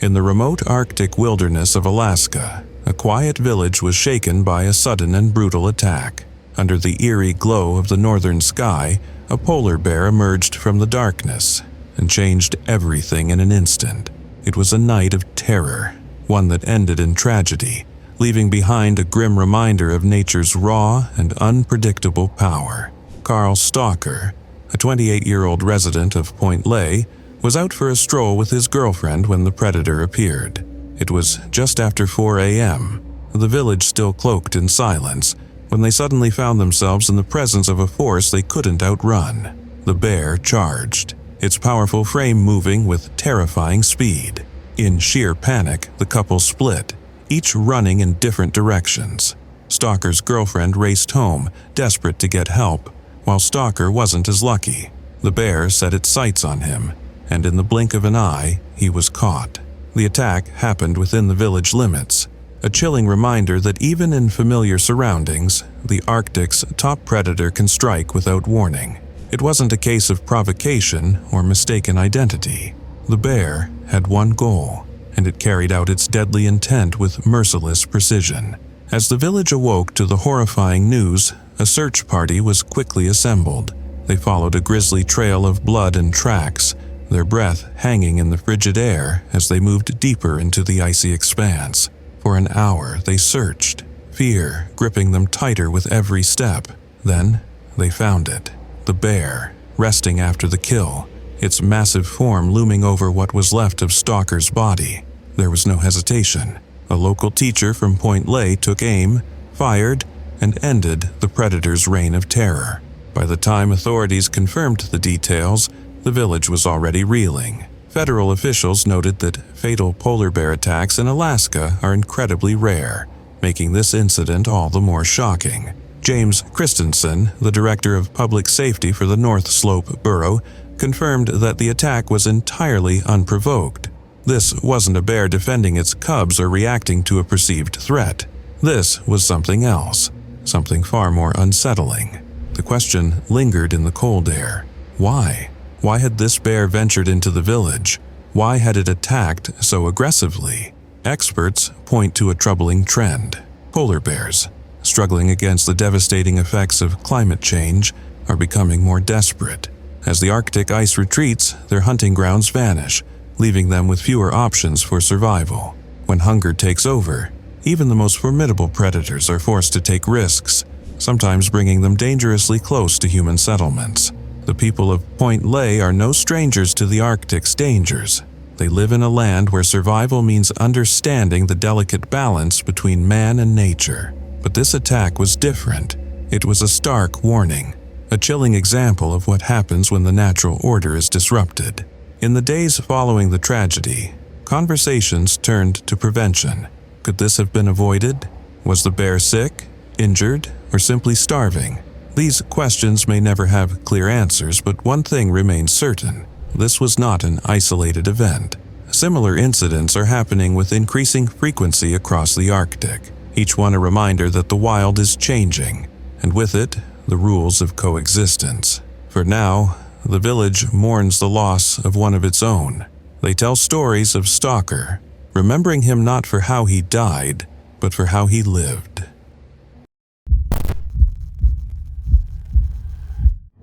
In the remote Arctic wilderness of Alaska, a quiet village was shaken by a sudden and brutal attack. Under the eerie glow of the northern sky, a polar bear emerged from the darkness and changed everything in an instant. It was a night of terror, one that ended in tragedy, leaving behind a grim reminder of nature's raw and unpredictable power. Carl Stalker, a 28-year-old resident of Point Lay, was out for a stroll with his girlfriend when the predator appeared. It was just after 4 a.m., the village still cloaked in silence, when they suddenly found themselves in the presence of a force they couldn't outrun. The bear charged, its powerful frame moving with terrifying speed. In sheer panic, the couple split, each running in different directions. Stalker's girlfriend raced home, desperate to get help, while Stalker wasn't as lucky. The bear set its sights on him, and in the blink of an eye, he was caught. The attack happened within the village limits, a chilling reminder that even in familiar surroundings, the Arctic's top predator can strike without warning. It wasn't a case of provocation or mistaken identity. The bear had one goal, and it carried out its deadly intent with merciless precision. As the village awoke to the horrifying news, a search party was quickly assembled. They followed a grisly trail of blood and tracks, their breath hanging in the frigid air as they moved deeper into the icy expanse. For an hour they searched, fear gripping them tighter with every step. Then they found it, the bear, resting after the kill, its massive form looming over what was left of Stalker's body. There was no hesitation. A local teacher from Point Lay took aim, fired, and ended the predator's reign of terror. By the time authorities confirmed the details, the village was already reeling. Federal officials noted that fatal polar bear attacks in Alaska are incredibly rare, making this incident all the more shocking. James Christensen, the director of public safety for the North Slope Borough, confirmed that the attack was entirely unprovoked. This wasn't a bear defending its cubs or reacting to a perceived threat. This was something else, something far more unsettling. The question lingered in the cold air. Why? Why had this bear ventured into the village? Why had it attacked so aggressively? Experts point to a troubling trend. Polar bears, struggling against the devastating effects of climate change, are becoming more desperate. As the Arctic ice retreats, their hunting grounds vanish, leaving them with fewer options for survival. When hunger takes over, even the most formidable predators are forced to take risks, sometimes bringing them dangerously close to human settlements. The people of Point Lay are no strangers to the Arctic's dangers. They live in a land where survival means understanding the delicate balance between man and nature. But this attack was different. It was a stark warning, a chilling example of what happens when the natural order is disrupted. In the days following the tragedy, conversations turned to prevention. Could this have been avoided? Was the bear sick, injured, or simply starving? These questions may never have clear answers, but one thing remains certain. This was not an isolated event. Similar incidents are happening with increasing frequency across the Arctic, each one a reminder that the wild is changing, and with it, the rules of coexistence. For now, the village mourns the loss of one of its own. They tell stories of Stalker, remembering him not for how he died, but for how he lived.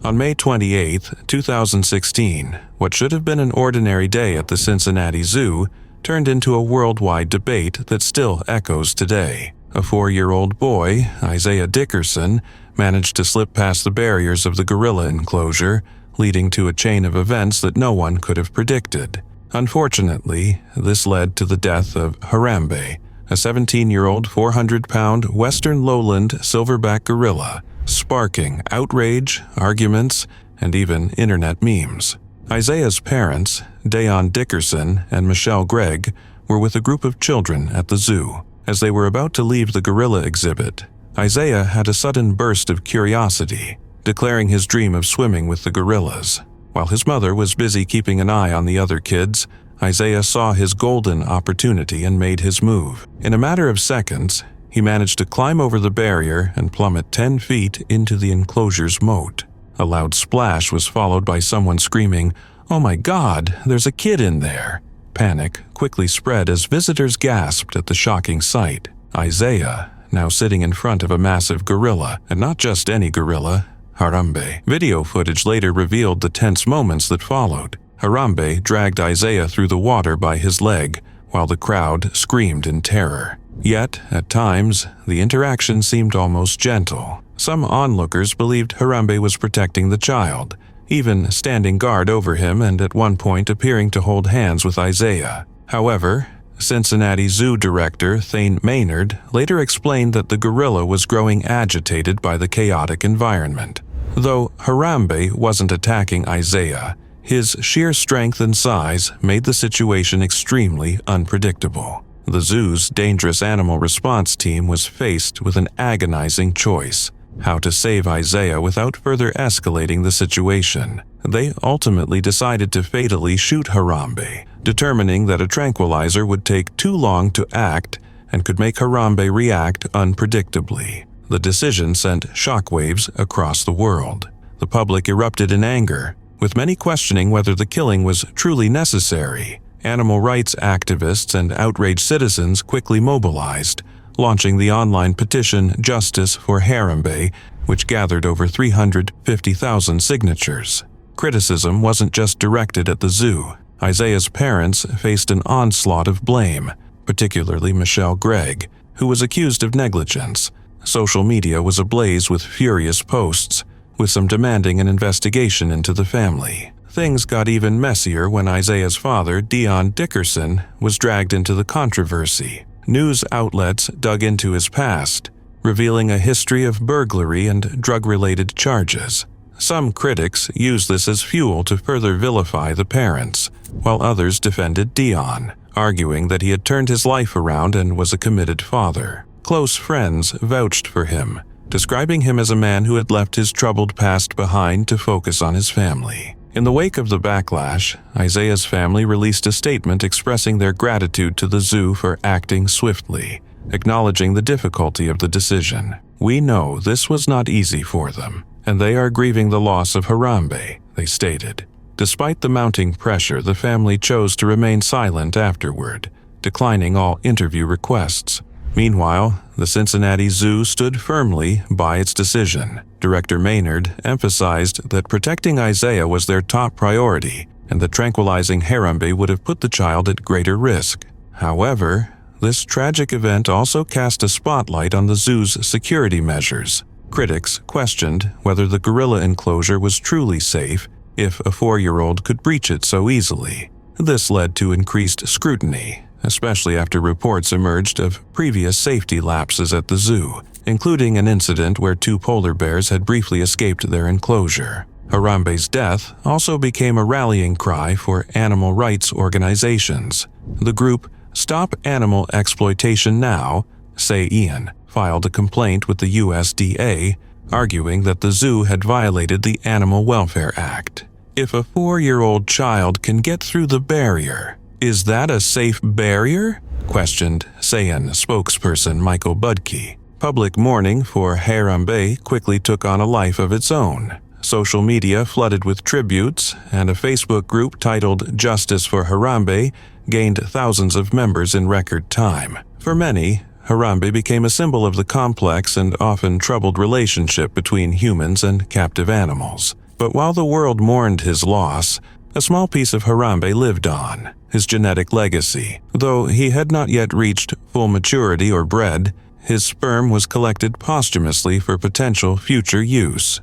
On May 28, 2016, what should have been an ordinary day at the Cincinnati Zoo turned into a worldwide debate that still echoes today. A 4-year-old boy, Isaiah Dickerson, managed to slip past the barriers of the gorilla enclosure, leading to a chain of events that no one could have predicted. Unfortunately, this led to the death of Harambe, a 17-year-old 400-pound western lowland silverback gorilla, sparking outrage, arguments, and even internet memes. Isaiah's parents, Dayon Dickerson and Michelle Gregg, were with a group of children at the zoo. As they were about to leave the gorilla exhibit, Isaiah had a sudden burst of curiosity, declaring his dream of swimming with the gorillas. While his mother was busy keeping an eye on the other kids, Isaiah saw his golden opportunity and made his move. In a matter of seconds, he managed to climb over the barrier and plummet 10 feet into the enclosure's moat. A loud splash was followed by someone screaming, "Oh my God, there's a kid in there!" panic quickly spread as visitors gasped at the shocking sight. Isaiah, now sitting in front of a massive gorilla, and not just any gorilla, Harambe. Video footage later revealed the tense moments that followed. Harambe dragged Isaiah through the water by his leg, while the crowd screamed in terror. Yet, at times, the interaction seemed almost gentle. Some onlookers believed Harambe was protecting the child, even standing guard over him and at one point appearing to hold hands with Isaiah. However, Cincinnati Zoo director Thane Maynard later explained that the gorilla was growing agitated by the chaotic environment. Though Harambe wasn't attacking Isaiah, his sheer strength and size made the situation extremely unpredictable. The zoo's dangerous animal response team was faced with an agonizing choice: how to save Isaiah without further escalating the situation. They ultimately decided to fatally shoot Harambe, determining that a tranquilizer would take too long to act and could make Harambe react unpredictably. The decision sent shockwaves across the world. The public erupted in anger, with many questioning whether the killing was truly necessary. Animal rights activists and outraged citizens quickly mobilized, launching the online petition Justice for Harambe, which gathered over 350,000 signatures. Criticism wasn't just directed at the zoo. Isaiah's parents faced an onslaught of blame, particularly Michelle Gregg, who was accused of negligence. Social media was ablaze with furious posts, with some demanding an investigation into the family. Things got even messier when Isaiah's father, Dion Dickerson, was dragged into the controversy. News outlets dug into his past, revealing a history of burglary and drug-related charges. Some critics used this as fuel to further vilify the parents, while others defended Dion, arguing that he had turned his life around and was a committed father. Close friends vouched for him, describing him as a man who had left his troubled past behind to focus on his family. In the wake of the backlash, Isaiah's family released a statement expressing their gratitude to the zoo for acting swiftly, acknowledging the difficulty of the decision. "We know this was not easy for them, and they are grieving the loss of Harambe," they stated. Despite the mounting pressure, the family chose to remain silent afterward, declining all interview requests. Meanwhile, the Cincinnati Zoo stood firmly by its decision. Director Maynard emphasized that protecting Isaiah was their top priority and that tranquilizing Harambe would have put the child at greater risk. However, this tragic event also cast a spotlight on the zoo's security measures. Critics questioned whether the gorilla enclosure was truly safe if a 4-year-old could breach it so easily. This led to increased scrutiny, especially after reports emerged of previous safety lapses at the zoo, including an incident where 2 polar bears had briefly escaped their enclosure. Harambe's death also became a rallying cry for animal rights organizations. The group Stop Animal Exploitation Now, Say Ian, filed a complaint with the USDA, arguing that the zoo had violated the Animal Welfare Act. If a 4-year-old child can get through the barrier, is that a safe barrier? Questioned Sayan spokesperson Michael Budke. Public mourning for Harambe quickly took on a life of its own. Social media flooded with tributes, and a Facebook group titled Justice for Harambe gained thousands of members in record time. For many, Harambe became a symbol of the complex and often troubled relationship between humans and captive animals. But while the world mourned his loss, a small piece of Harambe lived on, his genetic legacy. Though he had not yet reached full maturity or bred, his sperm was collected posthumously for potential future use.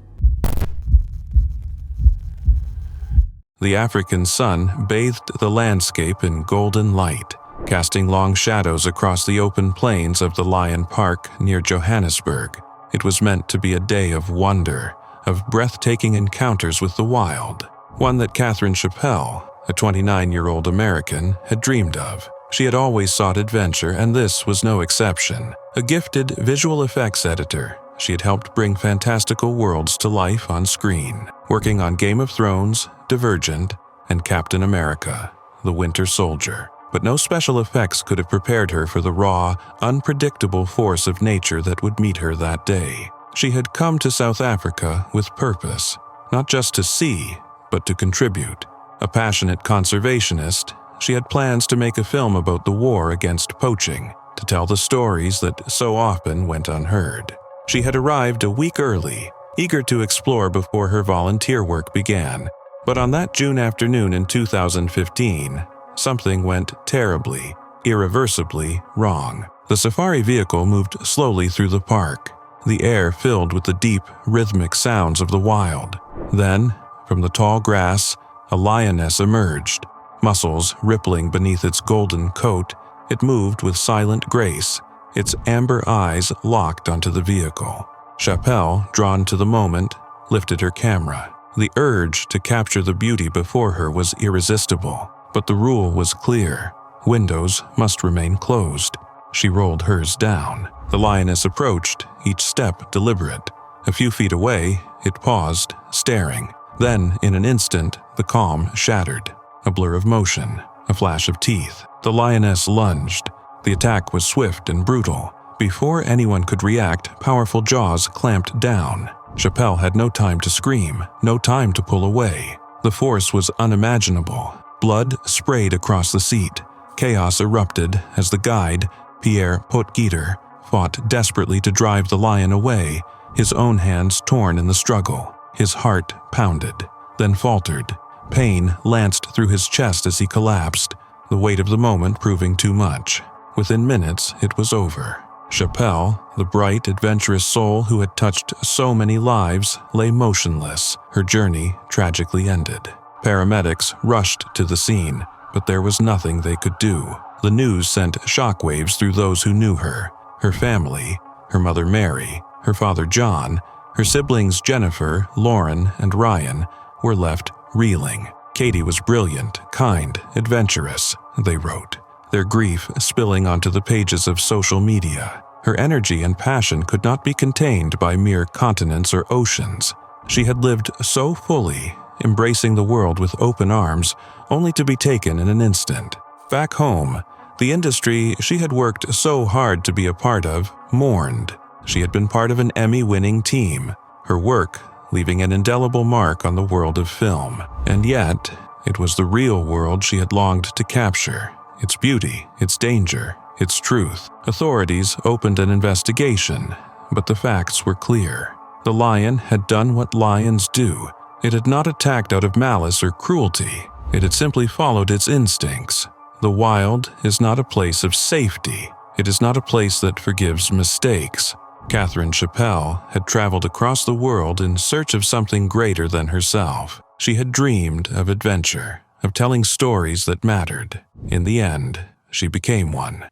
The African sun bathed the landscape in golden light, casting long shadows across the open plains of the Lion Park near Johannesburg. It was meant to be a day of wonder, of breathtaking encounters with the wild, one that Catherine Chappelle, a 29-year-old American, had dreamed of. She had always sought adventure, and this was no exception. A gifted visual effects editor, she had helped bring fantastical worlds to life on screen, working on Game of Thrones, Divergent, and Captain America, the Winter Soldier. But no special effects could have prepared her for the raw, unpredictable force of nature that would meet her that day. She had come to South Africa with purpose, not just to see, but to contribute. A passionate conservationist, she had plans to make a film about the war against poaching, to tell the stories that so often went unheard. She had arrived a week early, eager to explore before her volunteer work began. But on that June afternoon in 2015, something went terribly, irreversibly wrong. The safari vehicle moved slowly through the park, the air filled with the deep, rhythmic sounds of the wild. Then, from the tall grass, a lioness emerged. Muscles rippling beneath its golden coat, it moved with silent grace, its amber eyes locked onto the vehicle. Chapelle, drawn to the moment, lifted her camera. The urge to capture the beauty before her was irresistible, but the rule was clear. Windows must remain closed. She rolled hers down. The lioness approached, each step deliberate. A few feet away, it paused, staring. Then, in an instant, the calm shattered. A blur of motion, a flash of teeth. The lioness lunged. The attack was swift and brutal. Before anyone could react, powerful jaws clamped down. Chapelle had no time to scream, no time to pull away. The force was unimaginable. Blood sprayed across the seat. Chaos erupted as the guide, Pierre Potgieter, fought desperately to drive the lion away, his own hands torn in the struggle. His heart pounded, then faltered. Pain lanced through his chest as he collapsed, the weight of the moment proving too much. Within minutes, it was over. Chapelle, the bright, adventurous soul who had touched so many lives, lay motionless, her journey tragically ended. Paramedics rushed to the scene, but there was nothing they could do. The news sent shockwaves through those who knew her. Her family, her mother Mary, her father John, her siblings Jennifer, Lauren, and Ryan were left reeling. Katie was brilliant, kind, adventurous, they wrote, their grief spilling onto the pages of social media. Her energy and passion could not be contained by mere continents or oceans. She had lived so fully, embracing the world with open arms, only to be taken in an instant. Back home, the industry she had worked so hard to be a part of mourned. She had been part of an Emmy-winning team, her work leaving an indelible mark on the world of film. And yet, it was the real world she had longed to capture, its beauty, its danger, its truth. Authorities opened an investigation, but the facts were clear. The lion had done what lions do. It had not attacked out of malice or cruelty. It had simply followed its instincts. The wild is not a place of safety. It is not a place that forgives mistakes. Catherine Chapelle had traveled across the world in search of something greater than herself. She had dreamed of adventure, of telling stories that mattered. In the end, she became one.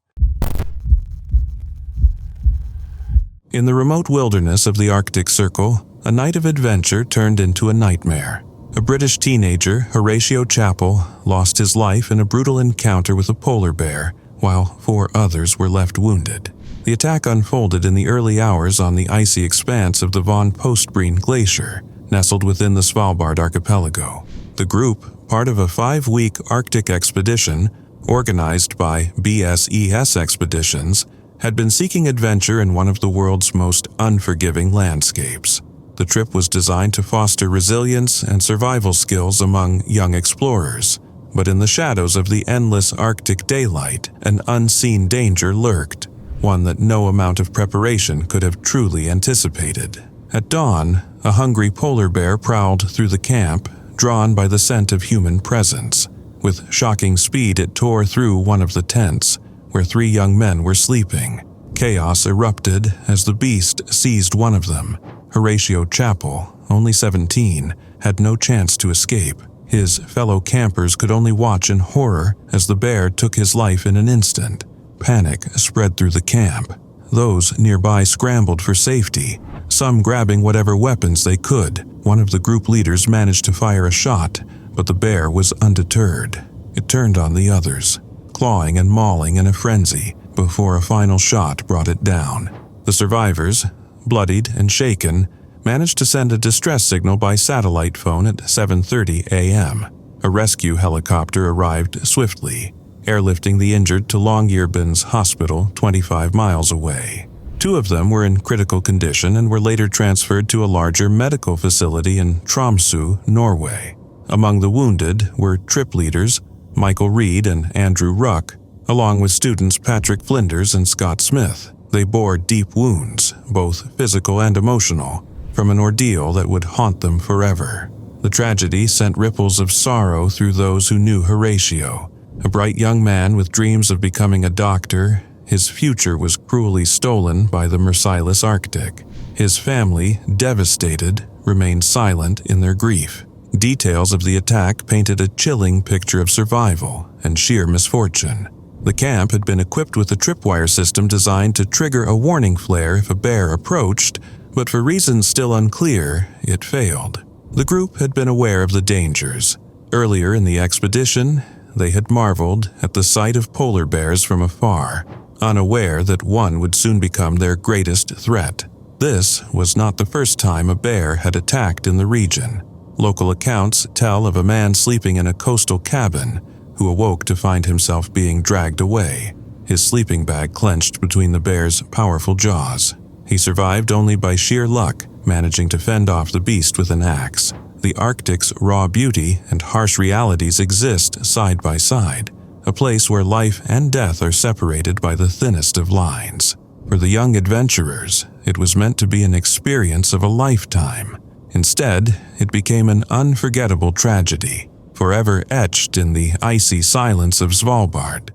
In the remote wilderness of the Arctic Circle, a night of adventure turned into a nightmare. A British teenager, Horatio Chappell, lost his life in a brutal encounter with a polar bear, while 4 others were left wounded. The attack unfolded in the early hours on the icy expanse of the Von Postbreen Glacier, nestled within the Svalbard archipelago. The group, part of a 5-week Arctic expedition organized by BSES Expeditions, had been seeking adventure in one of the world's most unforgiving landscapes. The trip was designed to foster resilience and survival skills among young explorers, but in the shadows of the endless Arctic daylight, an unseen danger lurked, one that no amount of preparation could have truly anticipated. At dawn, a hungry polar bear prowled through the camp, drawn by the scent of human presence. With shocking speed, it tore through one of the tents, where 3 young men were sleeping. Chaos erupted as the beast seized one of them. Horatio Chappell, only 17, had no chance to escape. His fellow campers could only watch in horror as the bear took his life in an instant. Panic spread through the camp. Those nearby scrambled for safety, some grabbing whatever weapons they could. One of the group leaders managed to fire a shot, but the bear was undeterred. It turned on the others, clawing and mauling in a frenzy before a final shot brought it down. The survivors, bloodied and shaken, managed to send a distress signal by satellite phone at 7:30 a.m. A rescue helicopter arrived swiftly, airlifting the injured to Longyearby's hospital 25 miles away. 2 of them were in critical condition and were later transferred to a larger medical facility in Tromsø, Norway. Among the wounded were trip leaders Michael Reed and Andrew Ruck, along with students Patrick Flinders and Scott Smith. They bore deep wounds, both physical and emotional, from an ordeal that would haunt them forever. The tragedy sent ripples of sorrow through those who knew Horatio. A bright young man with dreams of becoming a doctor, his future was cruelly stolen by the merciless Arctic. His family, devastated, remained silent in their grief. Details of the attack painted a chilling picture of survival and sheer misfortune. The camp had been equipped with a tripwire system designed to trigger a warning flare if a bear approached, but for reasons still unclear, it failed. The group had been aware of the dangers. Earlier in the expedition, they had marveled at the sight of polar bears from afar, unaware that one would soon become their greatest threat. This was not the first time a bear had attacked in the region. Local accounts tell of a man sleeping in a coastal cabin who awoke to find himself being dragged away, his sleeping bag clenched between the bear's powerful jaws. He survived only by sheer luck, managing to fend off the beast with an axe. The Arctic's raw beauty and harsh realities exist side by side, a place where life and death are separated by the thinnest of lines. For the young adventurers, it was meant to be an experience of a lifetime. Instead, it became an unforgettable tragedy, forever etched in the icy silence of Svalbard.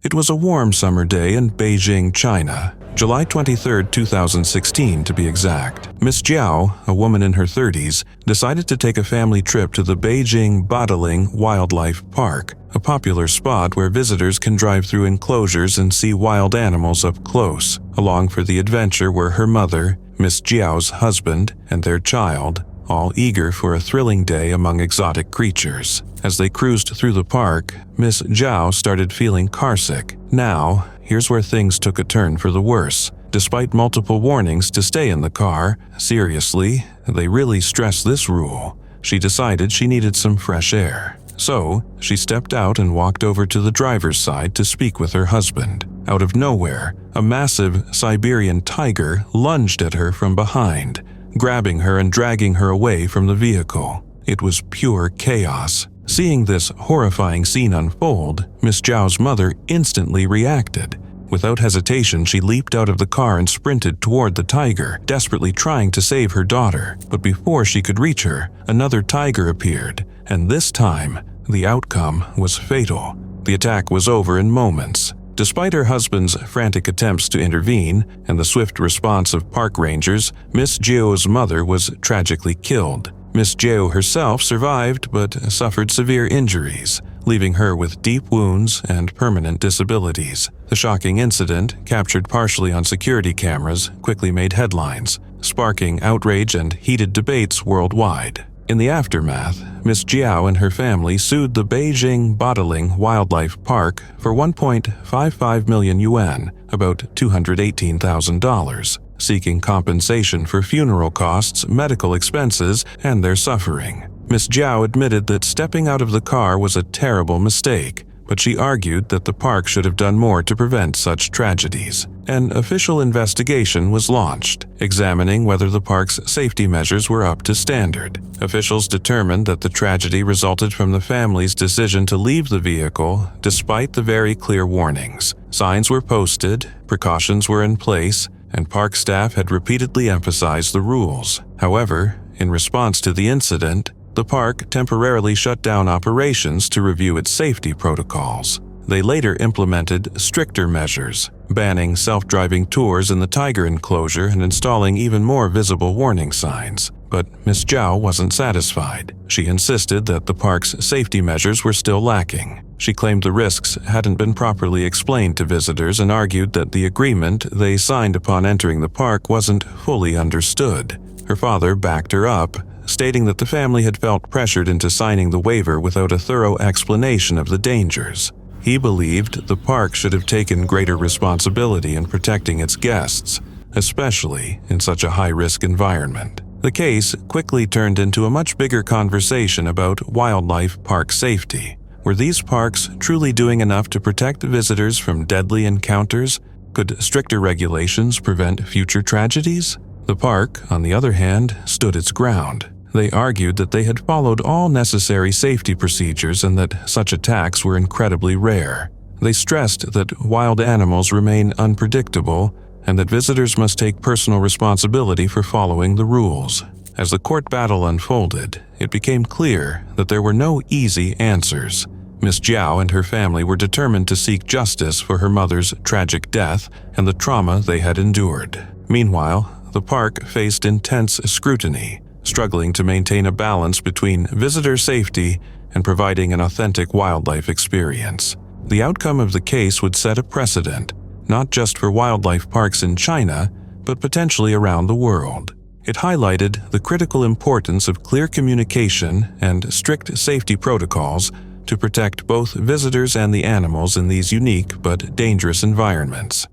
It was a warm summer day in Beijing, China, July 23, 2016 to be exact. Miss Jiao, a woman in her 30s, decided to take a family trip to the Beijing Badaling Wildlife Park, a popular spot where visitors can drive through enclosures and see wild animals up close. Along for the adventure were her mother, Miss Jiao's husband, and their child, all eager for a thrilling day among exotic creatures. As they cruised through the park, Miss Jiao started feeling carsick. Now, here's where things took a turn for the worse. Despite multiple warnings to stay in the car, seriously, they really stressed this rule, she decided she needed some fresh air. So, she stepped out and walked over to the driver's side to speak with her husband. Out of nowhere, a massive Siberian tiger lunged at her from behind, grabbing her and dragging her away from the vehicle. It was pure chaos. Seeing this horrifying scene unfold, Miss Jiao's mother instantly reacted. Without hesitation, she leaped out of the car and sprinted toward the tiger, desperately trying to save her daughter. But before she could reach her, another tiger appeared, and this time, the outcome was fatal. The attack was over in moments. Despite her husband's frantic attempts to intervene and the swift response of park rangers, Miss Jiao's mother was tragically killed. Miss Jiao herself survived but suffered severe injuries, leaving her with deep wounds and permanent disabilities. The shocking incident, captured partially on security cameras, quickly made headlines, sparking outrage and heated debates worldwide. In the aftermath, Miss Jiao and her family sued the Beijing Badaling Wildlife Park for 1.55 million yuan, about $218,000, seeking compensation for funeral costs, medical expenses, and their suffering. Miss Jiao admitted that stepping out of the car was a terrible mistake, but she argued that the park should have done more to prevent such tragedies. An official investigation was launched, examining whether the park's safety measures were up to standard. Officials determined that the tragedy resulted from the family's decision to leave the vehicle despite the very clear warnings. Signs were posted, precautions were in place, and park staff had repeatedly emphasized the rules. However, in response to the incident, the park temporarily shut down operations to review its safety protocols. They later implemented stricter measures, banning self-driving tours in the tiger enclosure and installing even more visible warning signs. But Miss Jiao wasn't satisfied. She insisted that the park's safety measures were still lacking. She claimed the risks hadn't been properly explained to visitors and argued that the agreement they signed upon entering the park wasn't fully understood. Her father backed her up, stating that the family had felt pressured into signing the waiver without a thorough explanation of the dangers. He believed the park should have taken greater responsibility in protecting its guests, especially in such a high-risk environment. The case quickly turned into a much bigger conversation about wildlife park safety. Were these parks truly doing enough to protect visitors from deadly encounters? Could stricter regulations prevent future tragedies? The park, on the other hand, stood its ground. They argued that they had followed all necessary safety procedures and that such attacks were incredibly rare. They stressed that wild animals remain unpredictable and that visitors must take personal responsibility for following the rules. As the court battle unfolded, it became clear that there were no easy answers. Miss Jiao and her family were determined to seek justice for her mother's tragic death and the trauma they had endured. Meanwhile, the park faced intense scrutiny, struggling to maintain a balance between visitor safety and providing an authentic wildlife experience. The outcome of the case would set a precedent, not just for wildlife parks in China, but potentially around the world. It highlighted the critical importance of clear communication and strict safety protocols to protect both visitors and the animals in these unique but dangerous environments.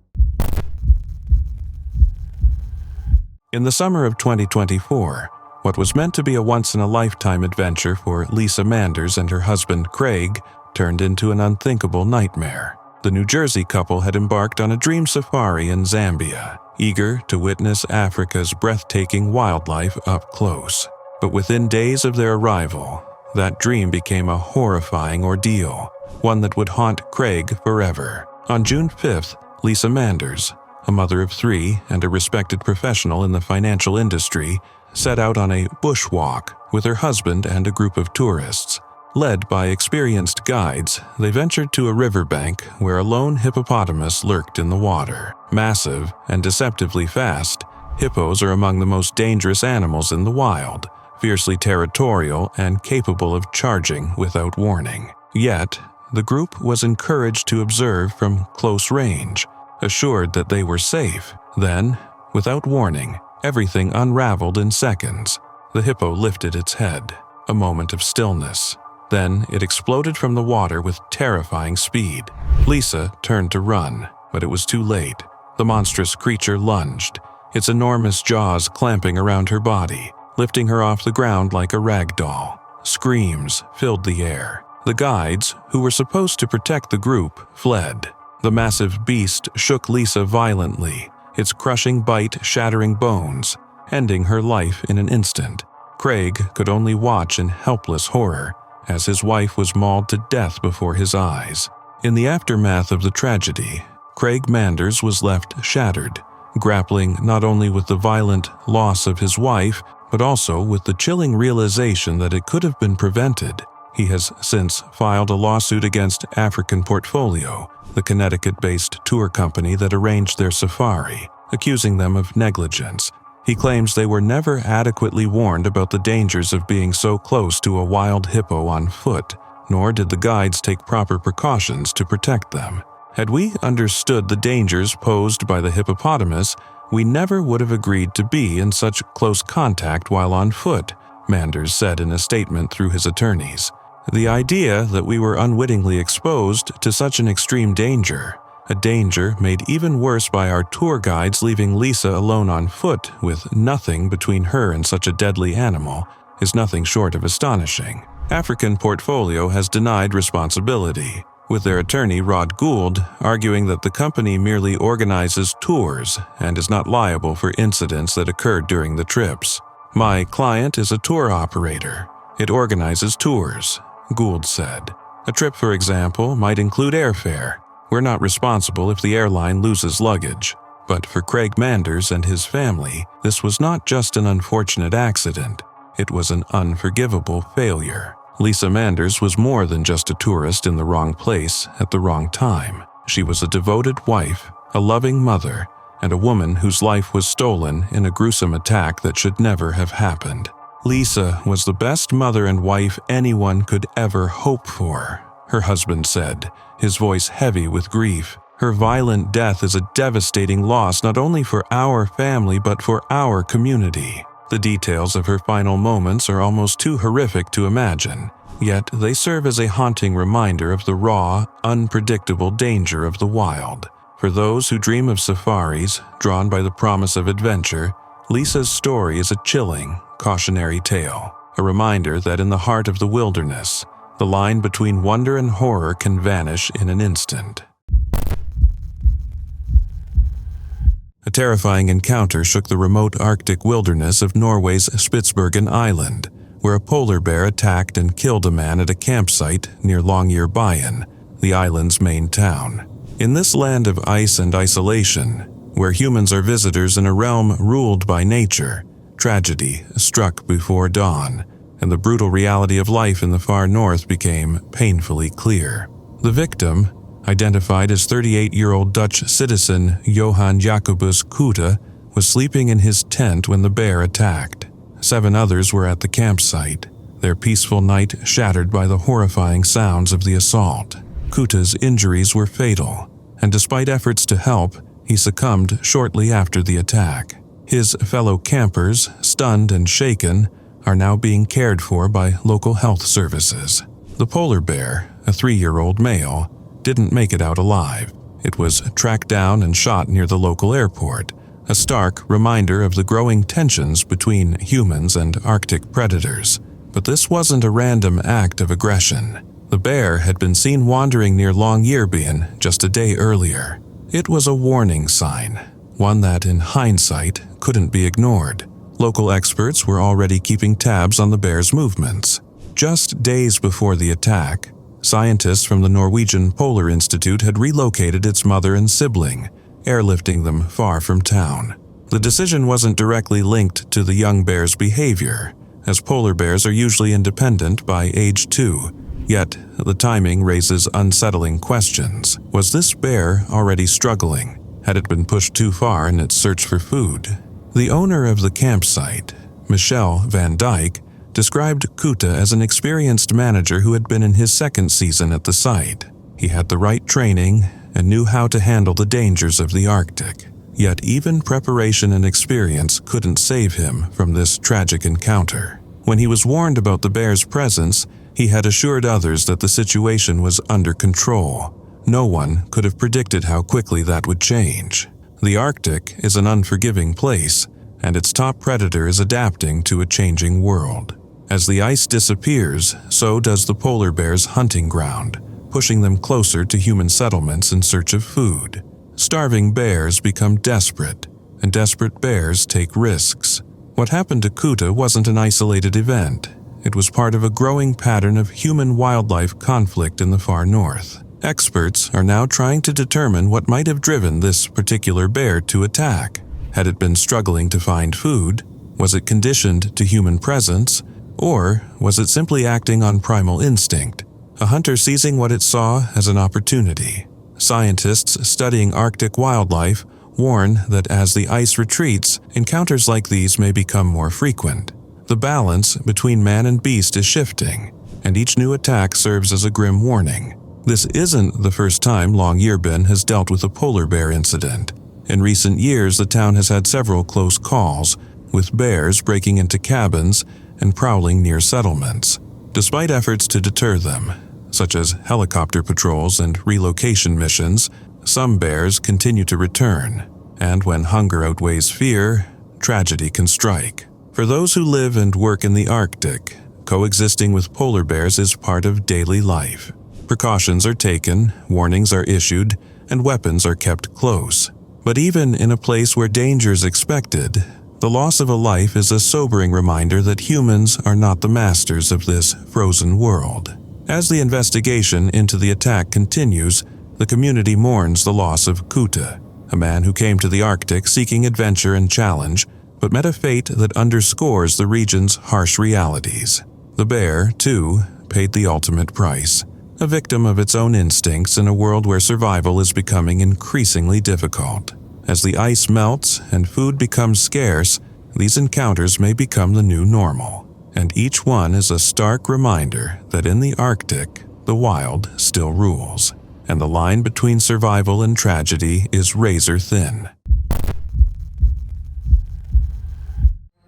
In the summer of 2024, what was meant to be a once-in-a-lifetime adventure for Lisa Manders and her husband Craig turned into an unthinkable nightmare. The New Jersey couple had embarked on a dream safari in Zambia, eager to witness Africa's breathtaking wildlife up close. But within days of their arrival, that dream became a horrifying ordeal, one that would haunt Craig forever. On June 5th, Lisa Manders, a mother of 3 and a respected professional in the financial industry, set out on a bushwalk with her husband and a group of tourists. Led by experienced guides, they ventured to a riverbank where a lone hippopotamus lurked in the water. Massive and deceptively fast, hippos are among the most dangerous animals in the wild, fiercely territorial and capable of charging without warning. Yet, the group was encouraged to observe from close range, assured that they were safe. Then, without warning, everything unraveled in seconds. The hippo lifted its head, a moment of stillness. Then it exploded from the water with terrifying speed. Lisa turned to run, but it was too late. The monstrous creature lunged, its enormous jaws clamping around her body, lifting her off the ground like a rag doll. Screams filled the air. The guides, who were supposed to protect the group, fled. The massive beast shook Lisa violently, its crushing bite shattering bones, ending her life in an instant. Craig could only watch in helpless horror as his wife was mauled to death before his eyes. In the aftermath of the tragedy, Craig Manders was left shattered, grappling not only with the violent loss of his wife, but also with the chilling realization that it could have been prevented. He has since filed a lawsuit against African Portfolio, the Connecticut-based tour company that arranged their safari, accusing them of negligence. He claims they were never adequately warned about the dangers of being so close to a wild hippo on foot, nor did the guides take proper precautions to protect them. Had we understood the dangers posed by the hippopotamus, we never would have agreed to be in such close contact while on foot, Manders said in a statement through his attorneys. The idea that we were unwittingly exposed to such an extreme danger, a danger made even worse by our tour guides leaving Lisa alone on foot with nothing between her and such a deadly animal, is nothing short of astonishing. African Portfolio has denied responsibility, with their attorney Rod Gould arguing that the company merely organizes tours and is not liable for incidents that occurred during the trips. My client is a tour operator. It organizes tours, Gould said. A trip, for example, might include airfare. We're not responsible if the airline loses luggage. But for Craig Manders and his family, this was not just an unfortunate accident. It was an unforgivable failure. Lisa Manders was more than just a tourist in the wrong place at the wrong time. She was a devoted wife, a loving mother, and a woman whose life was stolen in a gruesome attack that should never have happened. Lisa was the best mother and wife anyone could ever hope for, her husband said, his voice heavy with grief. Her violent death is a devastating loss not only for our family but for our community. The details of her final moments are almost too horrific to imagine, yet they serve as a haunting reminder of the raw, unpredictable danger of the wild. For those who dream of safaris, drawn by the promise of adventure, Lisa's story is a chilling, cautionary tale, a reminder that in the heart of the wilderness, the line between wonder and horror can vanish in an instant. A terrifying encounter shook the remote Arctic wilderness of Norway's Spitsbergen Island, where a polar bear attacked and killed a man at a campsite near Longyearbyen, the island's main town. In this land of ice and isolation, where humans are visitors in a realm ruled by nature, tragedy struck before dawn, and the brutal reality of life in the far north became painfully clear. The victim, identified as 38-year-old Dutch citizen Johan Jacobus Kuta, was sleeping in his tent when the bear attacked. 7 others were at the campsite, their peaceful night shattered by the horrifying sounds of the assault. Kuta's injuries were fatal, and despite efforts to help, he succumbed shortly after the attack. His fellow campers, stunned and shaken, are now being cared for by local health services. The polar bear, a 3-year-old male, didn't make it out alive. It was tracked down and shot near the local airport, a stark reminder of the growing tensions between humans and Arctic predators. But this wasn't a random act of aggression. The bear had been seen wandering near Longyearbyen just a day earlier. It was a warning sign, one that in hindsight couldn't be ignored. Local experts were already keeping tabs on the bear's movements. Just days before the attack, scientists from the Norwegian Polar Institute had relocated its mother and sibling, airlifting them far from town. The decision wasn't directly linked to the young bear's behavior, as polar bears are usually independent by age 2, yet the timing raises unsettling questions. Was this bear already struggling? Had it been pushed too far in its search for food? The owner of the campsite, Michelle Van Dyke, described Kuta as an experienced manager who had been in his 2nd season at the site. He had the right training and knew how to handle the dangers of the Arctic. Yet even preparation and experience couldn't save him from this tragic encounter. When he was warned about the bear's presence, he had assured others that the situation was under control. No one could have predicted how quickly that would change. The Arctic is an unforgiving place, and its top predator is adapting to a changing world. As the ice disappears, so does the polar bear's hunting ground, pushing them closer to human settlements in search of food. Starving bears become desperate, and desperate bears take risks. What happened to Kuta wasn't an isolated event. It was part of a growing pattern of human-wildlife conflict in the far north. Experts are now trying to determine what might have driven this particular bear to attack. Had it been struggling to find food? Was it conditioned to human presence? Or was it simply acting on primal instinct, a hunter seizing what it saw as an opportunity? Scientists studying Arctic wildlife warn that as the ice retreats, encounters like these may become more frequent. The balance between man and beast is shifting, and each new attack serves as a grim warning. This isn't the first time Longyearbyen has dealt with a polar bear incident. In recent years, the town has had several close calls, with bears breaking into cabins and prowling near settlements. Despite efforts to deter them, such as helicopter patrols and relocation missions, some bears continue to return, and when hunger outweighs fear, tragedy can strike. For those who live and work in the Arctic, coexisting with polar bears is part of daily life. Precautions are taken, warnings are issued, and weapons are kept close. But even in a place where danger is expected, the loss of a life is a sobering reminder that humans are not the masters of this frozen world. As the investigation into the attack continues, the community mourns the loss of Kuta, a man who came to the Arctic seeking adventure and challenge, but met a fate that underscores the region's harsh realities. The bear, too, paid the ultimate price, a victim of its own instincts in a world where survival is becoming increasingly difficult. As the ice melts and food becomes scarce, these encounters may become the new normal, and each one is a stark reminder that in the Arctic, the wild still rules, and the line between survival and tragedy is razor thin.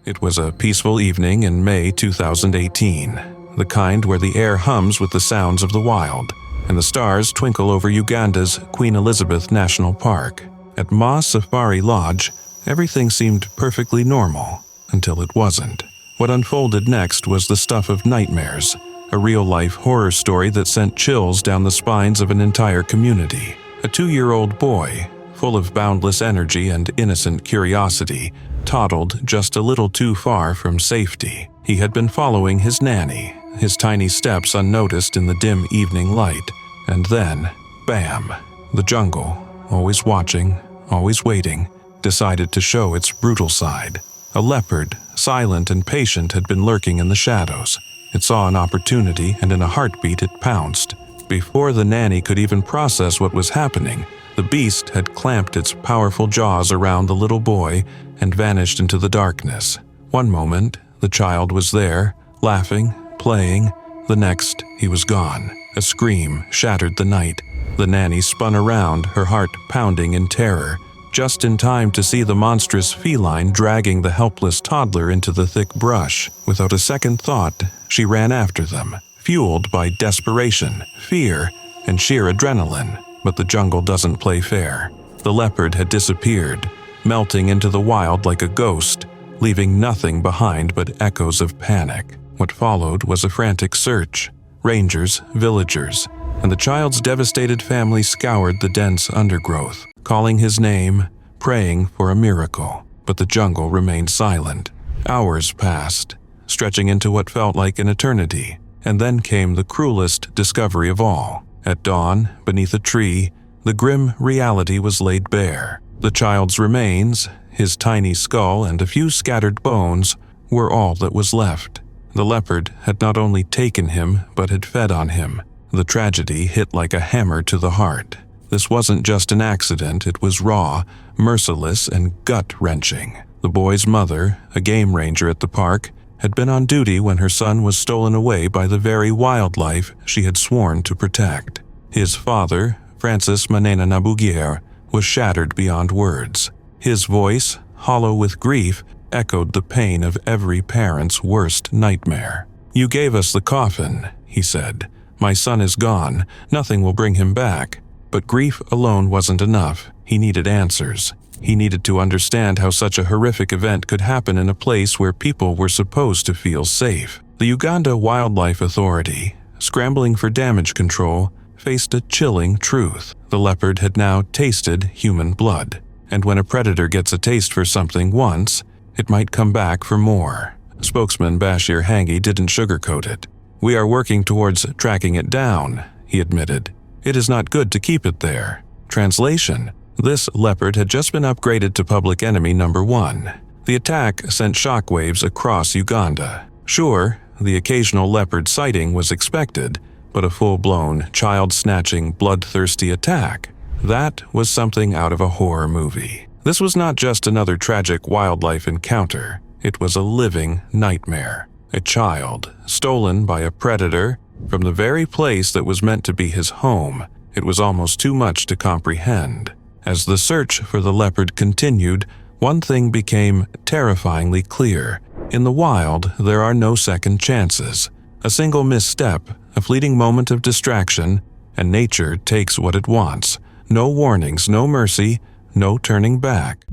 It was a peaceful evening in May 2018, the kind where the air hums with the sounds of the wild, and the stars twinkle over Uganda's Queen Elizabeth National Park. At Ma Safari Lodge, everything seemed perfectly normal, until it wasn't. What unfolded next was the stuff of nightmares, a real-life horror story that sent chills down the spines of an entire community. A 2-year-old boy, full of boundless energy and innocent curiosity, toddled just a little too far from safety. He had been following his nanny, his tiny steps unnoticed in the dim evening light, and then, bam, the jungle, always watching, always waiting, decided to show its brutal side. A leopard, silent and patient, had been lurking in the shadows. It saw an opportunity, and in a heartbeat it pounced. Before the nanny could even process what was happening, the beast had clamped its powerful jaws around the little boy and vanished into the darkness. One moment, the child was there, laughing, playing. The next, he was gone. A scream shattered the night. The nanny spun around, her heart pounding in terror, just in time to see the monstrous feline dragging the helpless toddler into the thick brush. Without a second thought, she ran after them, fueled by desperation, fear, and sheer adrenaline. But the jungle doesn't play fair. The leopard had disappeared, melting into the wild like a ghost, leaving nothing behind but echoes of panic. What followed was a frantic search. Rangers, villagers, and the child's devastated family scoured the dense undergrowth, calling his name, praying for a miracle. But the jungle remained silent. Hours passed, stretching into what felt like an eternity, and then came the cruelest discovery of all. At dawn, beneath a tree, the grim reality was laid bare. The child's remains, his tiny skull and a few scattered bones, were all that was left. The leopard had not only taken him, but had fed on him. The tragedy hit like a hammer to the heart. This wasn't just an accident, it was raw, merciless, and gut-wrenching. The boy's mother, a game ranger at the park, had been on duty when her son was stolen away by the very wildlife she had sworn to protect. His father, Francis Manena Nabugier, was shattered beyond words. His voice, hollow with grief, echoed the pain of every parent's worst nightmare. "You gave us the coffin," he said. "My son is gone. Nothing will bring him back." But grief alone wasn't enough. He needed answers. He needed to understand how such a horrific event could happen in a place where people were supposed to feel safe. The Uganda Wildlife Authority, scrambling for damage control, faced a chilling truth. The leopard had now tasted human blood, and when a predator gets a taste for something once, it might come back for more. Spokesman Bashir Hangi didn't sugarcoat it. "We are working towards tracking it down," he admitted. "It is not good to keep it there." Translation: this leopard had just been upgraded to public enemy number 1. The attack sent shockwaves across Uganda. Sure, the occasional leopard sighting was expected, but a full-blown, child-snatching, bloodthirsty attack, that was something out of a horror movie. This was not just another tragic wildlife encounter, it was a living nightmare. A child, stolen by a predator, from the very place that was meant to be his home. It was almost too much to comprehend. As the search for the leopard continued, one thing became terrifyingly clear. In the wild, there are no second chances. A single misstep, a fleeting moment of distraction, and nature takes what it wants. No warnings, no mercy, no turning back.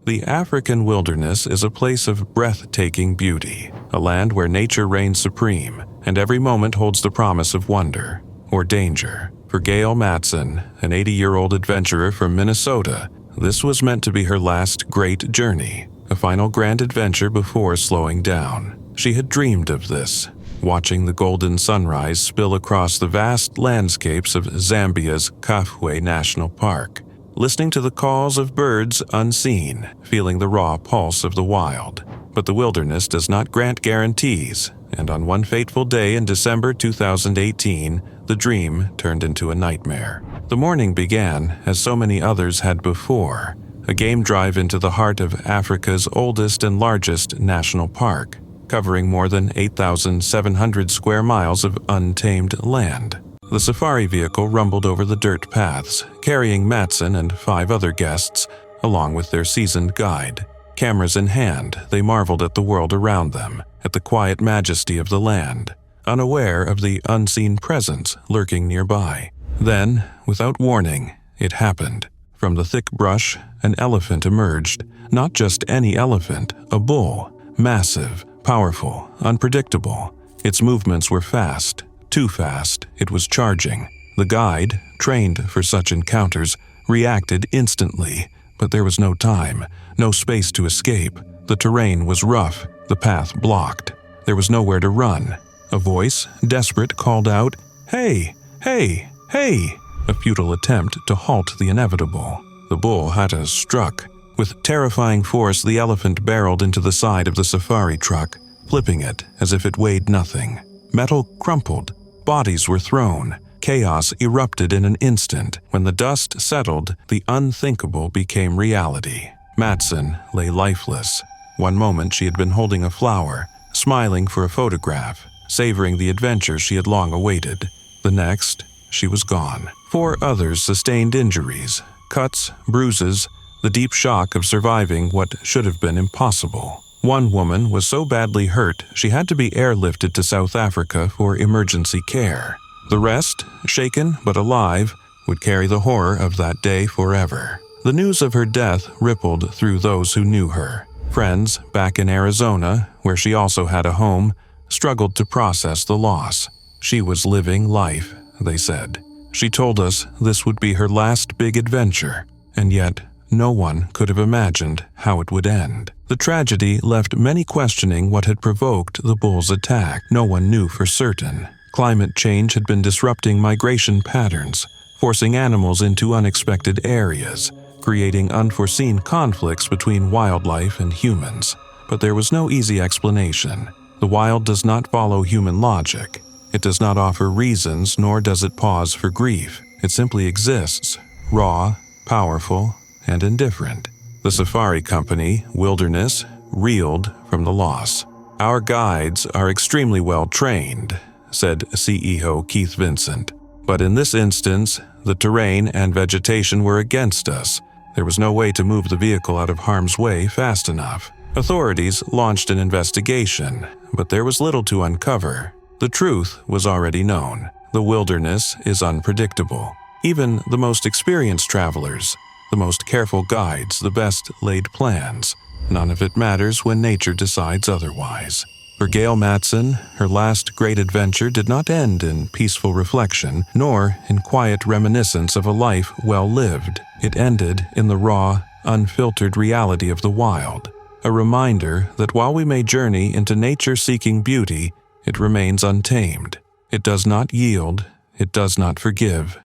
The African wilderness is a place of breathtaking beauty, a land where nature reigns supreme, and every moment holds the promise of wonder or danger. For Gail Matson, an 80-year-old adventurer from Minnesota, this was meant to be her last great journey, a final grand adventure before slowing down. She had dreamed of this, watching the golden sunrise spill across the vast landscapes of Zambia's Kafue National Park, listening to the calls of birds unseen, feeling the raw pulse of the wild. But the wilderness does not grant guarantees, and on one fateful day in December 2018, the dream turned into a nightmare. The morning began, as so many others had before, a game drive into the heart of Africa's oldest and largest national park, covering more than 8,700 square miles of untamed land. The safari vehicle rumbled over the dirt paths, carrying Matson and 5 other guests, along with their seasoned guide. Cameras in hand, they marveled at the world around them, at the quiet majesty of the land, unaware of the unseen presence lurking nearby. Then, without warning, it happened. From the thick brush, an elephant emerged. Not just any elephant, a bull. Massive, powerful, unpredictable. Its movements were fast. Too fast, it was charging. The guide, trained for such encounters, reacted instantly, but there was no time, no space to escape. The terrain was rough, the path blocked. There was nowhere to run. A voice, desperate, called out, "Hey! Hey! Hey!" a futile attempt to halt the inevitable. The bull had us struck. With terrifying force, the elephant barreled into the side of the safari truck, flipping it as if it weighed nothing. Metal crumpled. Bodies were thrown. Chaos erupted in an instant. When the dust settled, the unthinkable became reality. Matson lay lifeless. One moment she had been holding a flower, smiling for a photograph, savoring the adventure she had long awaited. The next, she was gone. 4 others sustained injuries, cuts, bruises, the deep shock of surviving what should have been impossible. One woman was so badly hurt she had to be airlifted to South Africa for emergency care. The rest, shaken but alive, would carry the horror of that day forever. The news of her death rippled through those who knew her. Friends back in Arizona, where she also had a home, struggled to process the loss. She was living life, they said. She told us this would be her last big adventure, and yet no one could have imagined how it would end. The tragedy left many questioning what had provoked the bull's attack. No one knew for certain. Climate change had been disrupting migration patterns, forcing animals into unexpected areas, creating unforeseen conflicts between wildlife and humans. But there was no easy explanation. The wild does not follow human logic. It does not offer reasons, nor does it pause for grief. It simply exists, raw, powerful, and indifferent. The safari company, Wilderness, reeled from the loss. "Our guides are extremely well trained," said CEO Keith Vincent. "But in this instance, the terrain and vegetation were against us. There was no way to move the vehicle out of harm's way fast enough." Authorities launched an investigation, but there was little to uncover. The truth was already known. The wilderness is unpredictable. Even the most experienced travelers, the most careful guides, the best laid plans, none of it matters when nature decides otherwise. For Gail Matson, her last great adventure did not end in peaceful reflection, nor in quiet reminiscence of a life well lived. It ended in the raw, unfiltered reality of the wild, a reminder that while we may journey into nature seeking beauty, it remains untamed. It does not yield, it does not forgive.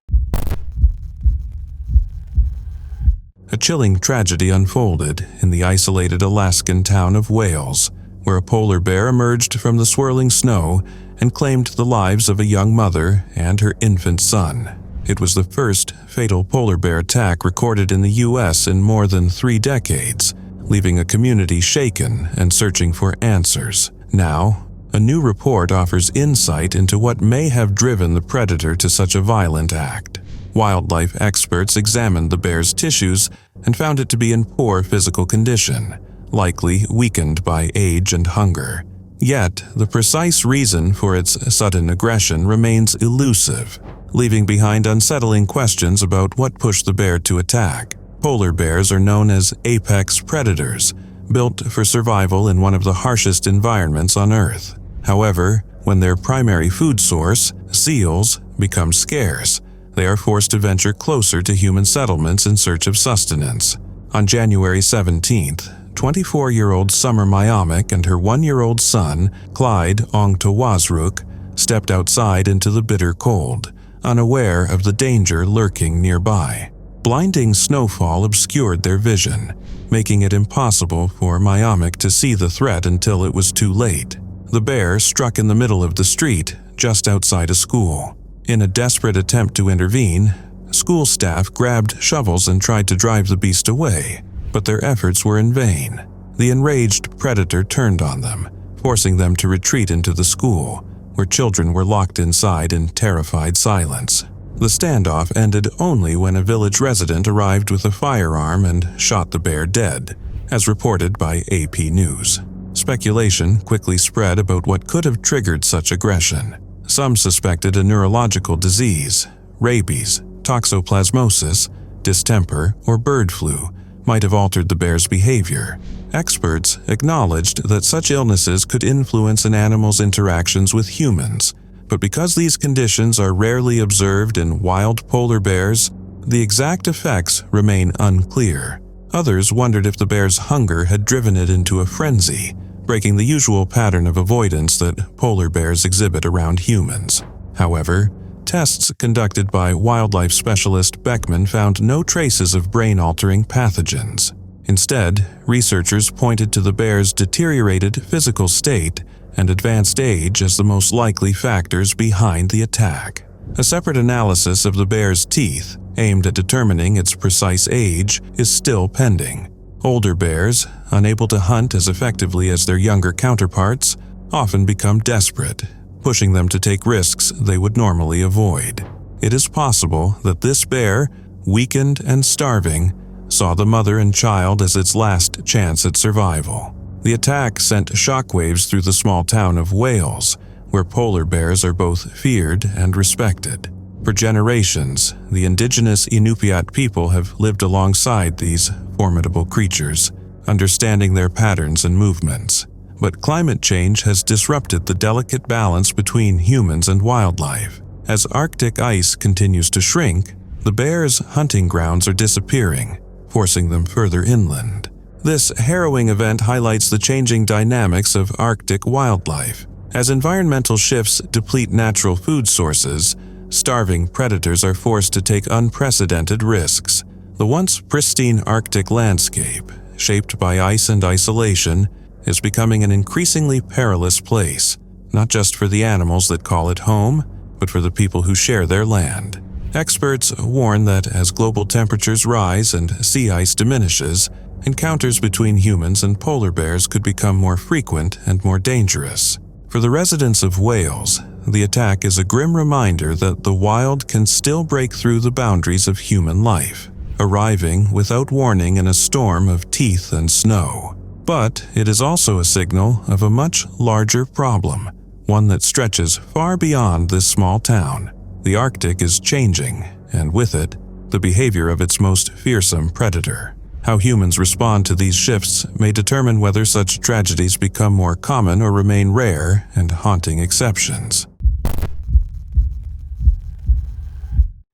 A chilling tragedy unfolded in the isolated Alaskan town of Wales, where a polar bear emerged from the swirling snow and claimed the lives of a young mother and her infant son. It was the first fatal polar bear attack recorded in the U.S. in more than 3 decades, leaving a community shaken and searching for answers. Now, a new report offers insight into what may have driven the predator to such a violent act. Wildlife experts examined the bear's tissues and found it to be in poor physical condition, likely weakened by age and hunger. Yet, the precise reason for its sudden aggression remains elusive, leaving behind unsettling questions about what pushed the bear to attack. Polar bears are known as apex predators, built for survival in one of the harshest environments on Earth. However, when their primary food source, seals, becomes scarce, they are forced to venture closer to human settlements in search of sustenance. On January 17th, 24-year-old Summer Myamek and her 1-year-old son, Clyde Ongtawazruk, stepped outside into the bitter cold, unaware of the danger lurking nearby. Blinding snowfall obscured their vision, making it impossible for Myamek to see the threat until it was too late. The bear struck in the middle of the street, just outside a school. In a desperate attempt to intervene, school staff grabbed shovels and tried to drive the beast away, but their efforts were in vain. The enraged predator turned on them, forcing them to retreat into the school, where children were locked inside in terrified silence. The standoff ended only when a village resident arrived with a firearm and shot the bear dead, as reported by AP News. Speculation quickly spread about what could have triggered such aggression. Some suspected a neurological disease, rabies, toxoplasmosis, distemper, or bird flu might have altered the bear's behavior. Experts acknowledged that such illnesses could influence an animal's interactions with humans, But because these conditions are rarely observed in wild polar bears, the exact effects remain unclear. Others wondered if the bear's hunger had driven it into a frenzy, breaking the usual pattern of avoidance that polar bears exhibit around humans. However, tests conducted by wildlife specialist Beckman found no traces of brain-altering pathogens. Instead, researchers pointed to the bear's deteriorated physical state and advanced age as the most likely factors behind the attack. A separate analysis of the bear's teeth, aimed at determining its precise age, is still pending. Older bears, unable to hunt as effectively as their younger counterparts, often become desperate, pushing them to take risks they would normally avoid. It is possible that this bear, weakened and starving, saw the mother and child as its last chance at survival. The attack sent shockwaves through the small town of Wales, where polar bears are both feared and respected. For generations, the indigenous Inupiat people have lived alongside these formidable creatures, understanding their patterns and movements. But climate change has disrupted the delicate balance between humans and wildlife. As Arctic ice continues to shrink, the bears' hunting grounds are disappearing, forcing them further inland. This harrowing event highlights the changing dynamics of Arctic wildlife. As environmental shifts deplete natural food sources, starving predators are forced to take unprecedented risks. The once pristine Arctic landscape, shaped by ice and isolation, is becoming an increasingly perilous place, not just for the animals that call it home, but for the people who share their land. Experts warn that as global temperatures rise and sea ice diminishes, encounters between humans and polar bears could become more frequent and more dangerous. For the residents of Wales, the attack is a grim reminder that the wild can still break through the boundaries of human life, arriving without warning in a storm of teeth and snow. But it is also a signal of a much larger problem, one that stretches far beyond this small town. The Arctic is changing, and with it, the behavior of its most fearsome predator. How humans respond to these shifts may determine whether such tragedies become more common or remain rare and haunting exceptions.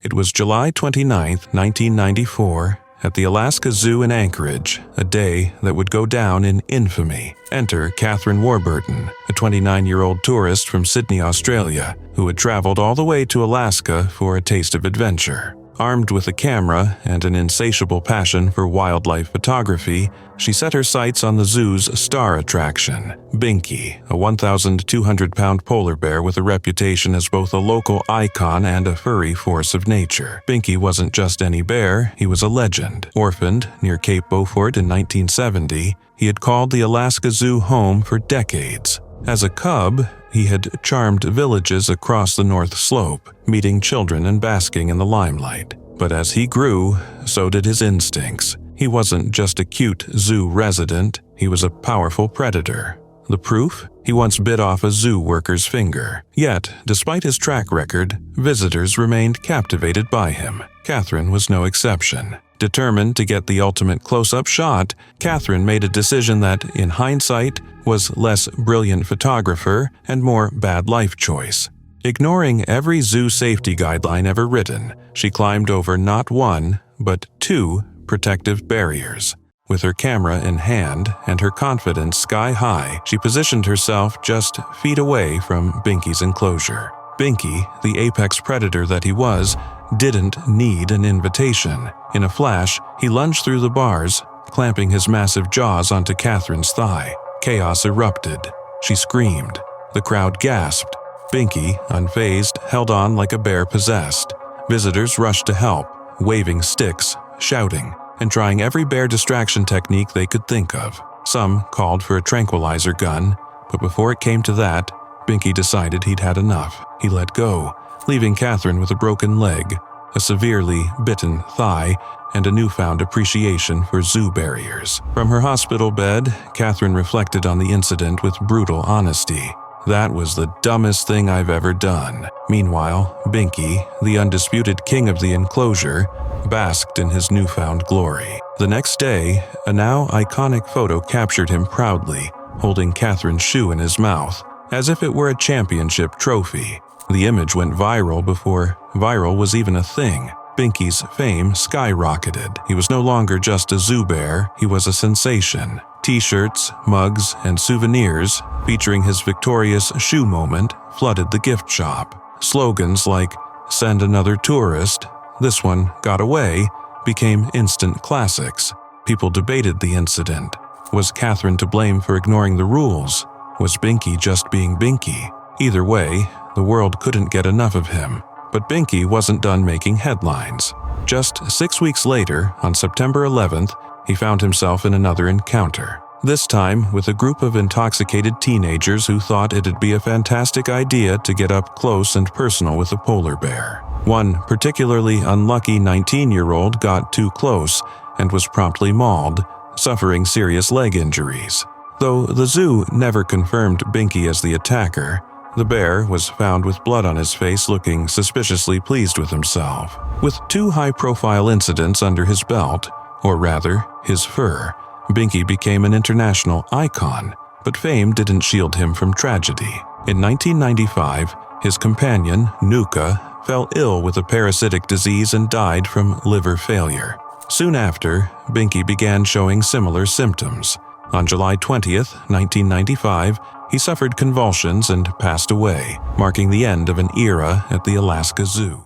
It was July 29, 1994, at the Alaska Zoo in Anchorage, a day that would go down in infamy. Enter Catherine Warburton, a 29-year-old tourist from Sydney, Australia, who had traveled all the way to Alaska for a taste of adventure. Armed with a camera and an insatiable passion for wildlife photography, she set her sights on the zoo's star attraction, Binky, a 1,200-pound polar bear with a reputation as both a local icon and a furry force of nature. Binky wasn't just any bear, he was a legend. Orphaned near Cape Beaufort in 1970, he had called the Alaska Zoo home for decades. As a cub, he had charmed villages across the North Slope, meeting children and basking in the limelight. But as he grew, so did his instincts. He wasn't just a cute zoo resident, he was a powerful predator. The proof? He once bit off a zoo worker's finger. Yet, despite his track record, visitors remained captivated by him. Catherine was no exception. Determined to get the ultimate close-up shot, Catherine made a decision that, in hindsight, was less brilliant photographer and more bad life choice. Ignoring every zoo safety guideline ever written, she climbed over not one, but two protective barriers. With her camera in hand and her confidence sky-high, she positioned herself just feet away from Binky's enclosure. Binky, the apex predator that he was, didn't need an invitation. In a flash, he lunged through the bars, clamping his massive jaws onto Catherine's thigh. Chaos erupted. She screamed. The crowd gasped. Binky, unfazed, held on like a bear possessed. Visitors rushed to help, waving sticks, shouting, and trying every bear distraction technique they could think of. Some called for a tranquilizer gun, but before it came to that, Binky decided he'd had enough. He let go, leaving Catherine with a broken leg, a severely bitten thigh, and a newfound appreciation for zoo barriers. From her hospital bed, Catherine reflected on the incident with brutal honesty. That was the dumbest thing I've ever done. Meanwhile, Binky, the undisputed king of the enclosure, basked in his newfound glory. The next day, a now iconic photo captured him proudly, holding Catherine's shoe in his mouth, as if it were a championship trophy. The image went viral before viral was even a thing. Binky's fame skyrocketed. He was no longer just a zoo bear, he was a sensation. T-shirts, mugs, and souvenirs featuring his victorious shoe moment flooded the gift shop. Slogans like, "Send another tourist," "This one got away," became instant classics. People debated the incident. Was Catherine to blame for ignoring the rules? Was Binky just being Binky? Either way, the world couldn't get enough of him. But Binky wasn't done making headlines. Just 6 weeks later, on September 11th, he found himself in another encounter. This time with a group of intoxicated teenagers who thought it'd be a fantastic idea to get up close and personal with a polar bear. One particularly unlucky 19-year-old got too close and was promptly mauled, suffering serious leg injuries. Though the zoo never confirmed Binky as the attacker, the bear was found with blood on his face, looking suspiciously pleased with himself. With 2 high-profile incidents under his belt, or rather, his fur, Binky became an international icon, but fame didn't shield him from tragedy. In 1995, his companion, Nuka, fell ill with a parasitic disease and died from liver failure. Soon after, Binky began showing similar symptoms. On July 20th, 1995, he suffered convulsions and passed away, marking the end of an era at the Alaska Zoo.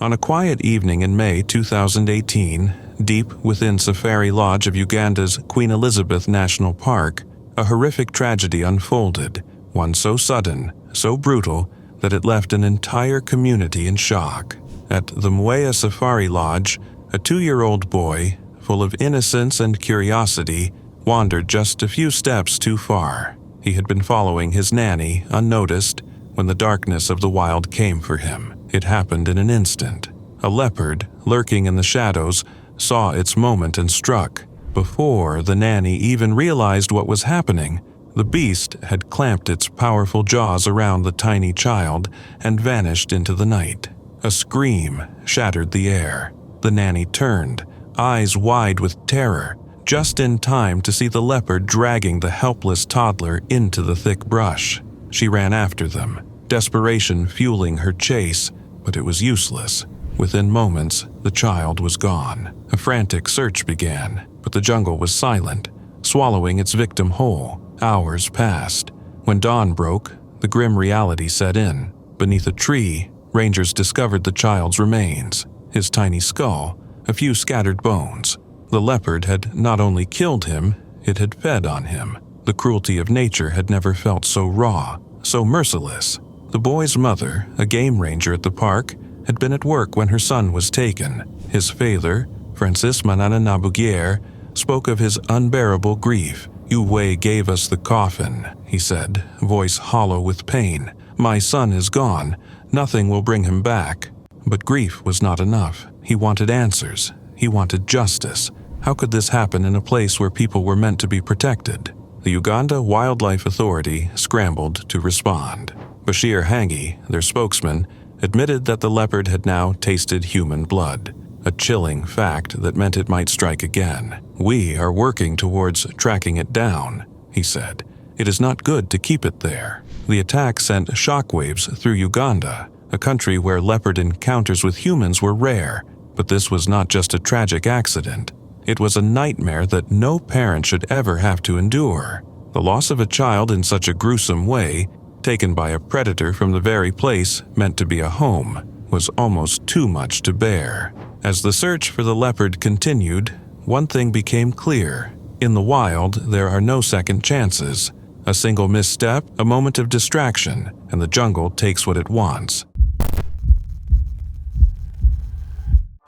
On a quiet evening in May 2018, deep within Safari Lodge of Uganda's Queen Elizabeth National Park, a horrific tragedy unfolded, one so sudden, so brutal, that it left an entire community in shock. At the Mwea Safari Lodge, a 2-year-old boy, full of innocence and curiosity, wandered just a few steps too far. He had been following his nanny, unnoticed, when the darkness of the wild came for him. It happened in an instant. A leopard, lurking in the shadows, saw its moment and struck. Before the nanny even realized what was happening, the beast had clamped its powerful jaws around the tiny child and vanished into the night. A scream shattered the air. The nanny turned, eyes wide with terror, just in time to see the leopard dragging the helpless toddler into the thick brush. She ran after them, desperation fueling her chase, but it was useless. Within moments, the child was gone. A frantic search began, but the jungle was silent, swallowing its victim whole. Hours passed. When dawn broke, the grim reality set in. Beneath a tree, rangers discovered the child's remains, his tiny skull, a few scattered bones. The leopard had not only killed him, it had fed on him. The cruelty of nature had never felt so raw, so merciless. The boy's mother, a game ranger at the park, had been at work when her son was taken. His father, Francis Manana Nabugier, spoke of his unbearable grief. "Uwe gave us the coffin," he said, voice hollow with pain. "My son is gone. Nothing will bring him back." But grief was not enough. He wanted answers. He wanted justice. How could this happen in a place where people were meant to be protected? The Uganda Wildlife Authority scrambled to respond. Bashir Hangi, their spokesman, admitted that the leopard had now tasted human blood, a chilling fact that meant it might strike again. "We are working towards tracking it down," he said. "It is not good to keep it there." The attack sent shockwaves through Uganda, a country where leopard encounters with humans were rare. But this was not just a tragic accident. It was a nightmare that no parent should ever have to endure. The loss of a child in such a gruesome way, taken by a predator from the very place meant to be a home, was almost too much to bear. As the search for the leopard continued, one thing became clear. In the wild, there are no second chances. A single misstep, a moment of distraction, and the jungle takes what it wants.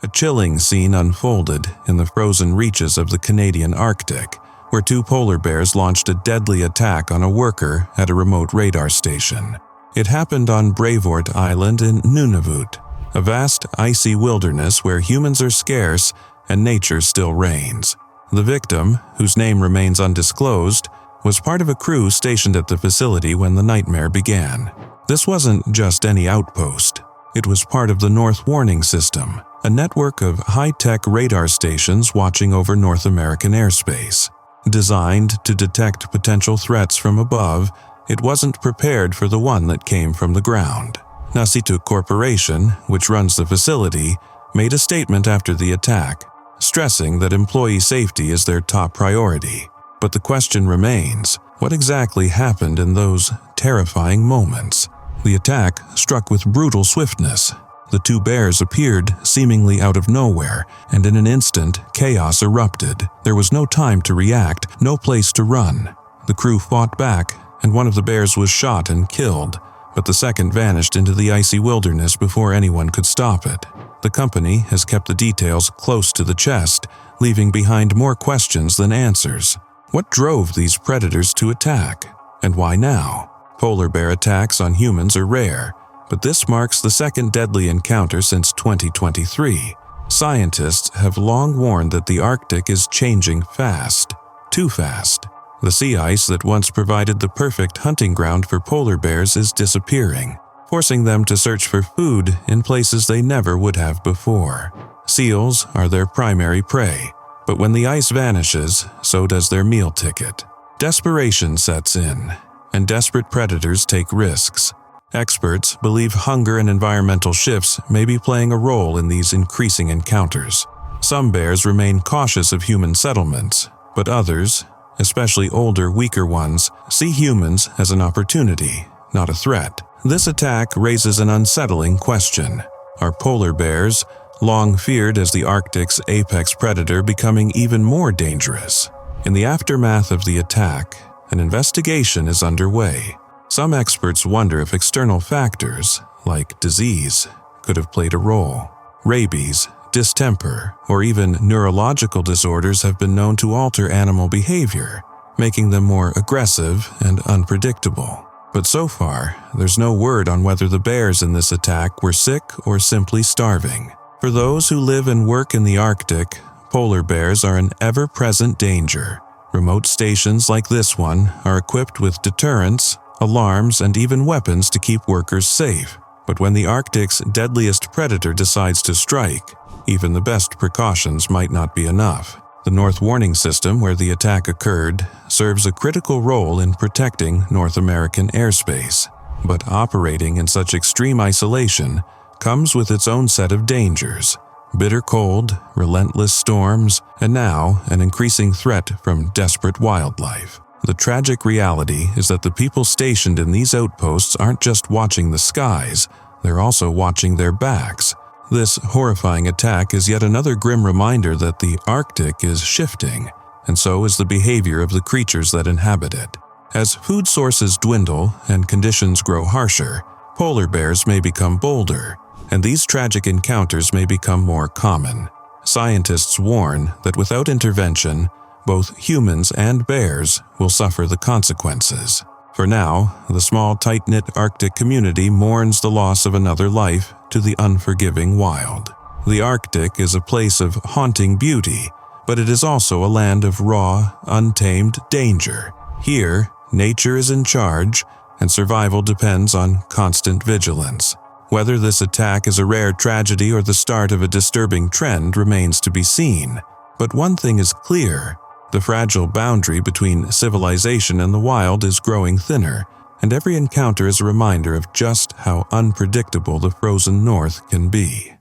A chilling scene unfolded in the frozen reaches of the Canadian Arctic, where 2 polar bears launched a deadly attack on a worker at a remote radar station. It happened on Brevoort Island in Nunavut, a vast icy wilderness where humans are scarce and nature still reigns. The victim, whose name remains undisclosed, was part of a crew stationed at the facility when the nightmare began. This wasn't just any outpost. It was part of the North Warning System, a network of high-tech radar stations watching over North American airspace. Designed to detect potential threats from above, It wasn't prepared for the one that came from the ground. Nasitu Corporation, which runs the facility, made a statement after the attack, stressing that employee safety is their top priority. But the question remains, what exactly happened in those terrifying moments? The attack struck with brutal swiftness. The two bears appeared seemingly out of nowhere, and in an instant, chaos erupted. There was no time to react, no place to run. The crew fought back, and one of the bears was shot and killed, but the second vanished into the icy wilderness before anyone could stop it. The company has kept the details close to the chest, leaving behind more questions than answers. What drove these predators to attack? And why now? Polar bear attacks on humans are rare, but this marks the second deadly encounter since 2023. Scientists have long warned that the Arctic is changing fast, too fast. The sea ice that once provided the perfect hunting ground for polar bears is disappearing, forcing them to search for food in places they never would have before. Seals are their primary prey, but when the ice vanishes, so does their meal ticket. Desperation sets in, and desperate predators take risks. Experts believe hunger and environmental shifts may be playing a role in these increasing encounters. Some bears remain cautious of human settlements, but others, especially older, weaker ones, see humans as an opportunity, not a threat. This attack raises an unsettling question. Are polar bears, long feared as the Arctic's apex predator, becoming even more dangerous? In the aftermath of the attack, an investigation is underway. Some experts wonder if external factors, like disease, could have played a role. Rabies, distemper, or even neurological disorders have been known to alter animal behavior, making them more aggressive and unpredictable. But so far, there's no word on whether the bears in this attack were sick or simply starving. For those who live and work in the Arctic, polar bears are an ever-present danger. Remote stations like this one are equipped with deterrents, alarms, and even weapons to keep workers safe. But when the Arctic's deadliest predator decides to strike, even the best precautions might not be enough. The North Warning System, where the attack occurred, serves a critical role in protecting North American airspace. But operating in such extreme isolation comes with its own set of dangers. Bitter cold, relentless storms, and now an increasing threat from desperate wildlife. The tragic reality is that the people stationed in these outposts aren't just watching the skies, they're also watching their backs. This horrifying attack is yet another grim reminder that the Arctic is shifting, and so is the behavior of the creatures that inhabit it. As food sources dwindle and conditions grow harsher, polar bears may become bolder, and these tragic encounters may become more common. Scientists warn that without intervention, both humans and bears will suffer the consequences. For now, the small, tight-knit Arctic community mourns the loss of another life to the unforgiving wild. The Arctic is a place of haunting beauty, but it is also a land of raw, untamed danger. Here, nature is in charge, and survival depends on constant vigilance. Whether this attack is a rare tragedy or the start of a disturbing trend remains to be seen. But one thing is clear: the fragile boundary between civilization and the wild is growing thinner, and every encounter is a reminder of just how unpredictable the frozen north can be.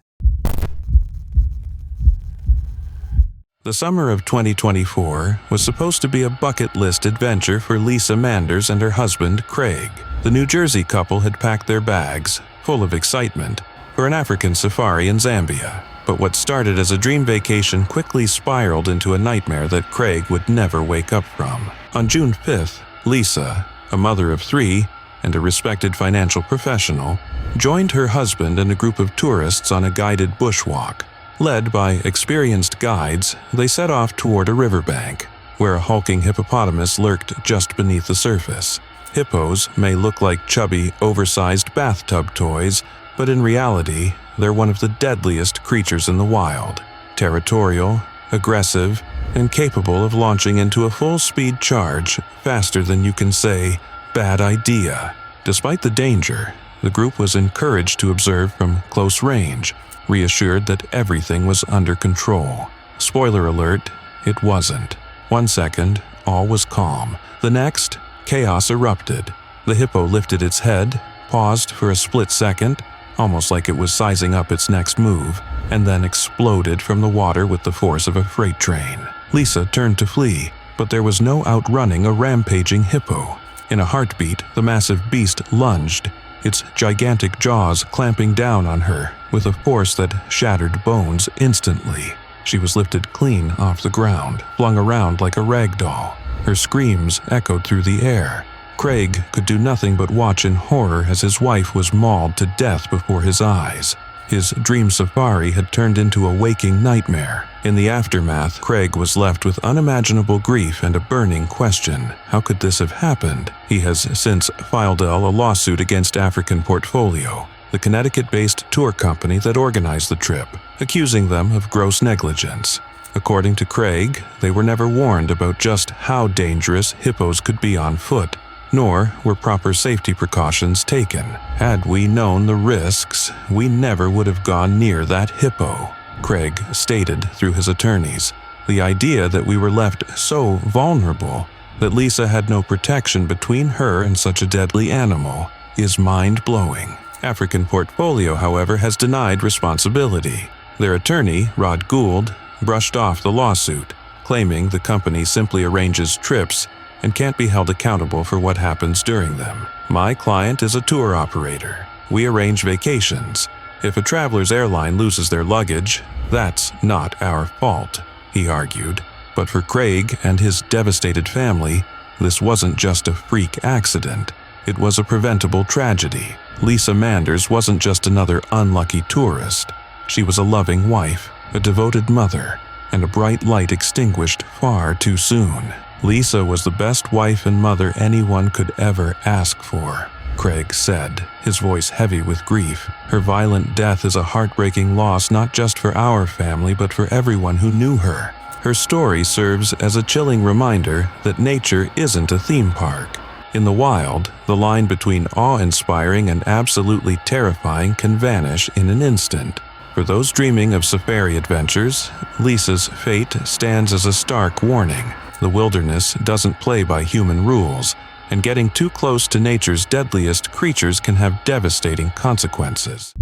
The summer of 2024 was supposed to be a bucket list adventure for Lisa Manders and her husband, Craig. The New Jersey couple had packed their bags, full of excitement, for an African safari in Zambia. But what started as a dream vacation quickly spiraled into a nightmare that Craig would never wake up from. On June 5th, Lisa, a mother of 3 and a respected financial professional, joined her husband and a group of tourists on a guided bushwalk. Led by experienced guides, they set off toward a riverbank, where a hulking hippopotamus lurked just beneath the surface. Hippos may look like chubby, oversized bathtub toys, but in reality, they're one of the deadliest creatures in the wild. Territorial, aggressive, and capable of launching into a full-speed charge faster than you can say, "bad idea." Despite the danger, the group was encouraged to observe from close range, reassured that everything was under control. Spoiler alert, it wasn't. 1 second, all was calm. The next, chaos erupted. The hippo lifted its head, paused for a split second, almost like it was sizing up its next move, and then exploded from the water with the force of a freight train. Lisa turned to flee, but there was no outrunning a rampaging hippo. In a heartbeat, the massive beast lunged, its gigantic jaws clamping down on her with a force that shattered bones instantly. She was lifted clean off the ground, flung around like a rag doll. Her screams echoed through the air. Craig could do nothing but watch in horror as his wife was mauled to death before his eyes. His dream safari had turned into a waking nightmare. In the aftermath, Craig was left with unimaginable grief and a burning question. How could this have happened? He has since filed a lawsuit against African Portfolio, the Connecticut-based tour company that organized the trip, accusing them of gross negligence. According to Craig, they were never warned about just how dangerous hippos could be on foot, nor were proper safety precautions taken. Had we known the risks, we never would have gone near that hippo, Craig stated through his attorneys. The idea that we were left so vulnerable that Lisa had no protection between her and such a deadly animal is mind-blowing. African Portfolio, however, has denied responsibility. Their attorney, Rod Gould, brushed off the lawsuit, claiming the company simply arranges trips and can't be held accountable for what happens during them. My client is a tour operator. We arrange vacations. If a traveler's airline loses their luggage, that's not our fault, he argued. But for Craig and his devastated family, this wasn't just a freak accident. It was a preventable tragedy. Lisa Manders wasn't just another unlucky tourist. She was a loving wife, a devoted mother, and a bright light extinguished far too soon. Lisa was the best wife and mother anyone could ever ask for, Craig said, his voice heavy with grief. Her violent death is a heartbreaking loss not just for our family but for everyone who knew her. Her story serves as a chilling reminder that nature isn't a theme park. In the wild, the line between awe-inspiring and absolutely terrifying can vanish in an instant. For those dreaming of safari adventures, Lisa's fate stands as a stark warning. The wilderness doesn't play by human rules, and getting too close to nature's deadliest creatures can have devastating consequences.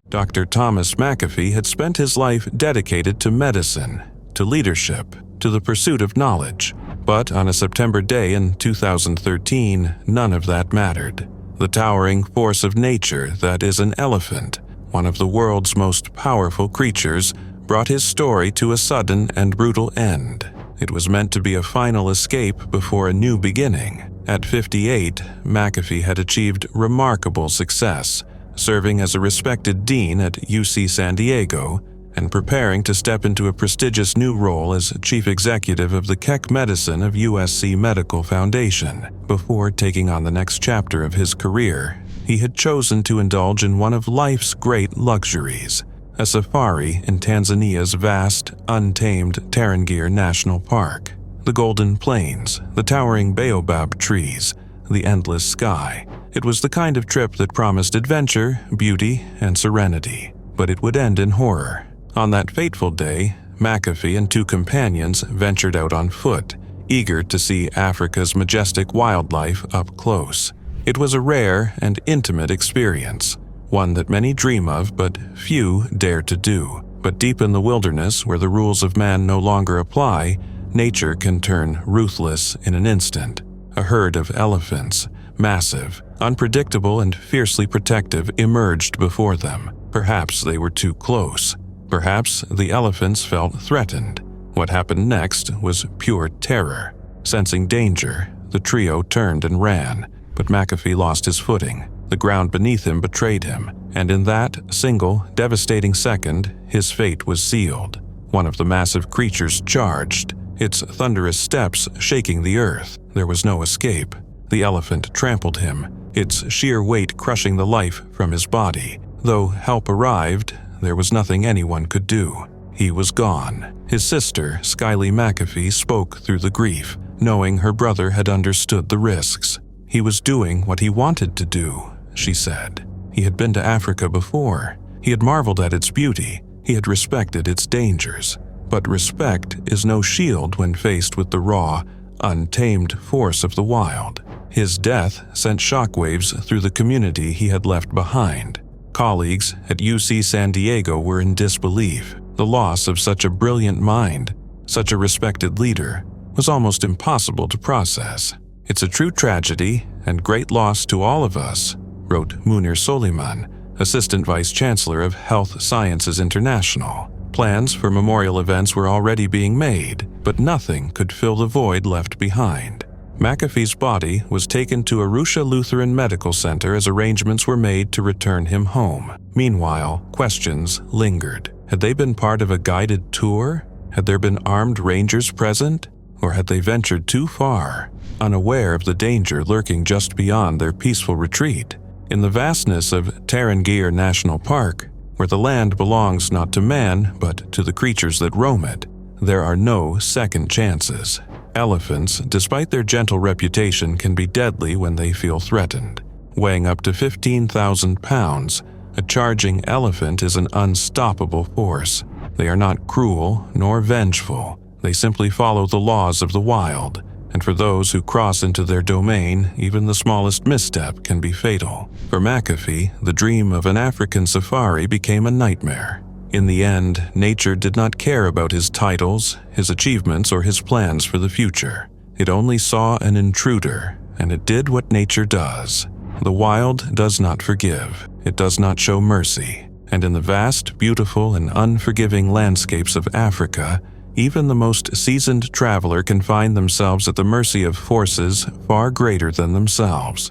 Dr. Thomas McAfee had spent his life dedicated to medicine, to leadership, to the pursuit of knowledge. But on a September day in 2013, none of that mattered. The towering force of nature that is an elephant, one of the world's most powerful creatures, brought his story to a sudden and brutal end. It was meant to be a final escape before a new beginning. At 58, McAfee had achieved remarkable success, serving as a respected dean at UC San Diego and preparing to step into a prestigious new role as chief executive of the Keck Medicine of USC Medical Foundation. Before taking on the next chapter of his career, he had chosen to indulge in one of life's great luxuries, a safari in Tanzania's vast, untamed Tarangire National Park. The golden plains, the towering baobab trees, the endless sky. It was the kind of trip that promised adventure, beauty, and serenity, but it would end in horror. On that fateful day, McAfee and two companions ventured out on foot, eager to see Africa's majestic wildlife up close. It was a rare and intimate experience, one that many dream of but few dare to do. But deep in the wilderness, where the rules of man no longer apply, nature can turn ruthless in an instant. A herd of elephants, massive, unpredictable, and fiercely protective, emerged before them. Perhaps they were too close. Perhaps the elephants felt threatened. What happened next was pure terror. Sensing danger, the trio turned and ran, but McAfee lost his footing. The ground beneath him betrayed him, and in that single, devastating second, his fate was sealed. One of the massive creatures charged, its thunderous steps shaking the earth. There was no escape. The elephant trampled him, its sheer weight crushing the life from his body. Though help arrived, there was nothing anyone could do. He was gone. His sister, Skylee McAfee, spoke through the grief, knowing her brother had understood the risks. He was doing what he wanted to do, she said. He had been to Africa before. He had marveled at its beauty. He had respected its dangers. But respect is no shield when faced with the raw, untamed force of the wild. His death sent shockwaves through the community he had left behind. Colleagues at UC San Diego were in disbelief. The loss of such a brilliant mind, such a respected leader, was almost impossible to process. "It's a true tragedy and great loss to all of us," wrote Munir Soliman, Assistant Vice Chancellor of Health Sciences International. Plans for memorial events were already being made, but nothing could fill the void left behind. McAfee's body was taken to Arusha Lutheran Medical Center as arrangements were made to return him home. Meanwhile, questions lingered. Had they been part of a guided tour? Had there been armed rangers present? Or had they ventured too far, unaware of the danger lurking just beyond their peaceful retreat? In the vastness of Tarangire National Park, where the land belongs not to man but to the creatures that roam it, there are no second chances. Elephants, despite their gentle reputation, can be deadly when they feel threatened. Weighing up to 15,000 pounds, a charging elephant is an unstoppable force. They are not cruel nor vengeful. They simply follow the laws of the wild, and for those who cross into their domain, even the smallest misstep can be fatal. For McAfee, the dream of an African safari became a nightmare. In the end, nature did not care about his titles, his achievements, or his plans for the future. It only saw an intruder, and it did what nature does. The wild does not forgive. It does not show mercy. And in the vast, beautiful, and unforgiving landscapes of Africa, even the most seasoned traveler can find themselves at the mercy of forces far greater than themselves.